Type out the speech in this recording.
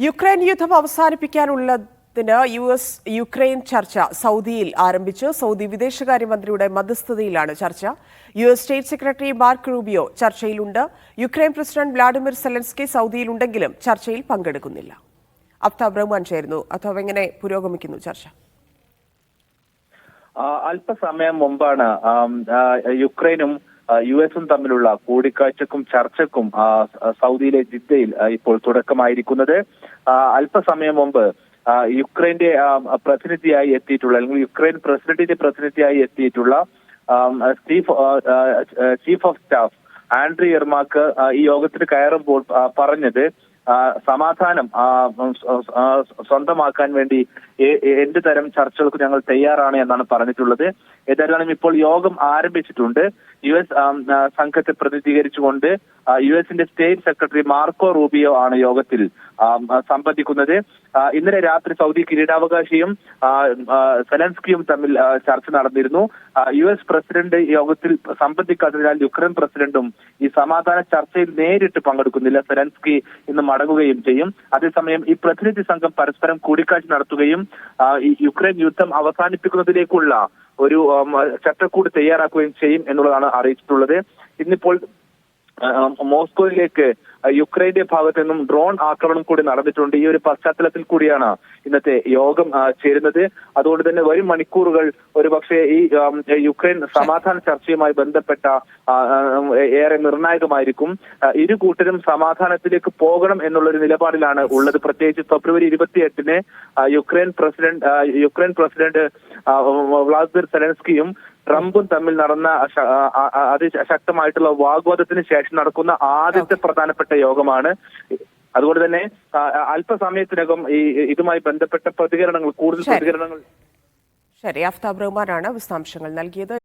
Ukraine യുദ്ധം അവസാനിപ്പിക്കാനുള്ളതിന് Ukraine ചർച്ച സൗദിയിൽ ആരംഭിച്ചു. സൗദി വിദേശകാര്യമന്ത്രിയുടെ മധ്യസ്ഥതയിലാണ് ചർച്ച. സ്റ്റേറ്റ് സെക്രട്ടറി മാർക്ക് റൂബിയോ ചർച്ചയിലുണ്ട്. യുക്രൈൻ പ്രസിഡന്റ് വ്ളാഡിമിർ സെലൻസ്കി സൗദിയിലുണ്ടെങ്കിലും ചർച്ചയിൽ പങ്കെടുക്കുന്നില്ല. അഫ്താബ് റഹ്മാൻ ചേരുന്നു. അഥവാ എങ്ങനെ പുരോഗമിക്കുന്നു ചർച്ച? അല്പസമയം മുമ്പാണ് യുക്രൈനും യുഎസും തമ്മിലുള്ള കൂടിക്കാഴ്ചക്കും ചർച്ചക്കും സൗദിയിലെ ജിദ്ദയിൽ ഇപ്പോൾ തുടക്കമായിരിക്കുന്നത്. അല്പസമയം മുമ്പ് യുക്രൈന്റെ പ്രതിനിധിയായി എത്തിയിട്ടുള്ള അല്ലെങ്കിൽ യുക്രൈൻ പ്രസിഡന്റിന്റെ പ്രതിനിധിയായി എത്തിയിട്ടുള്ള ചീഫ് ഓഫ് സ്റ്റാഫ് ആൻഡ്രി യെർമാക്ക് ഈ യോഗത്തിന് കയറുമ്പോൾ പറഞ്ഞത് സമാധാനം സ്വന്തമാക്കാൻ വേണ്ടി എന്ത് തരം ചർച്ചകൾക്ക് ഞങ്ങൾ തയ്യാറാണ് എന്നാണ് പറഞ്ഞിട്ടുള്ളത്. ഏതായാലും ഇപ്പോൾ യോഗം ആരംഭിച്ചിട്ടുണ്ട്. യുഎസ് സംഘത്തെ പ്രതിനിധീകരിച്ചുകൊണ്ട് യുഎസിന്റെ സ്റ്റേറ്റ് സെക്രട്ടറി മാർക്കോ റൂബിയോ ആണ് യോഗത്തിൽ സംബന്ധിക്കുന്നത്. ഇന്നലെ രാത്രി സൗദി കിരീടാവകാശിയും സെലൻസ്കിയും തമ്മിൽ ചർച്ച നടന്നിരുന്നു. യുഎസ് പ്രസിഡന്റ് യോഗത്തിൽ സംബന്ധിക്കാത്തതിനാൽ യുക്രൈൻ പ്രസിഡന്റും ഈ സമാധാന ചർച്ചയിൽ നേരിട്ട് പങ്കെടുക്കുന്നില്ല. സെലൻസ്കി ഇന്ന് മടങ്ങുകയും ചെയ്യും. അതേസമയം ഈ പ്രതിനിധി സംഘം പരസ്പരം കൂടിക്കാഴ്ച നടത്തുകയും ഈ യുക്രൈൻ യുദ്ധം അവസാനിപ്പിക്കുന്നതിലേക്കുള്ള ഒരു ചട്ടക്കൂട് തയ്യാറാക്കുകയും ചെയ്യും എന്നുള്ളതാണ് അറിയിച്ചിട്ടുള്ളത്. ഇന്നിപ്പോൾ മോസ്കോയിലേക്ക് യുക്രൈന്റെ ഭാഗത്തു നിന്നും ഡ്രോൺ ആക്രമണം കൂടി നടന്നിട്ടുണ്ട്. ഈ ഒരു പശ്ചാത്തലത്തിൽ കൂടിയാണ് ഇന്നത്തെ യോഗം ചേരുന്നത്. അതുകൊണ്ട് തന്നെ വരും മണിക്കൂറുകൾ ഒരുപക്ഷെ ഈ യുക്രൈൻ സമാധാന ചർച്ചയുമായി ബന്ധപ്പെട്ട ഏറെ നിർണായകമായിരിക്കും. ഇരു കൂട്ടരും സമാധാനത്തിലേക്ക് പോകണം എന്നുള്ളൊരു നിലപാടിലാണ് ഉള്ളത്. പ്രത്യേകിച്ച് ഫെബ്രുവരി 28-ന് യുക്രൈൻ പ്രസിഡന്റ് വ്ളാദിമിർ സെലൻസ്കിയും ട്രംപും തമ്മിൽ നടന്ന അതിശക്തമായിട്ടുള്ള വാഗ്വാദത്തിന് ശേഷം നടക്കുന്ന ആദ്യത്തെ പ്രധാനപ്പെട്ട യോഗമാണ്. അതുകൊണ്ട് തന്നെ അല്പസമയത്തിനകം ഇതുമായി ബന്ധപ്പെട്ട കൂടുതൽ പ്രതികരണങ്ങൾ. ശരി, അഫ്താബ് റഹ്മാനാണ് വിശദാംശങ്ങൾ നൽകിയത്.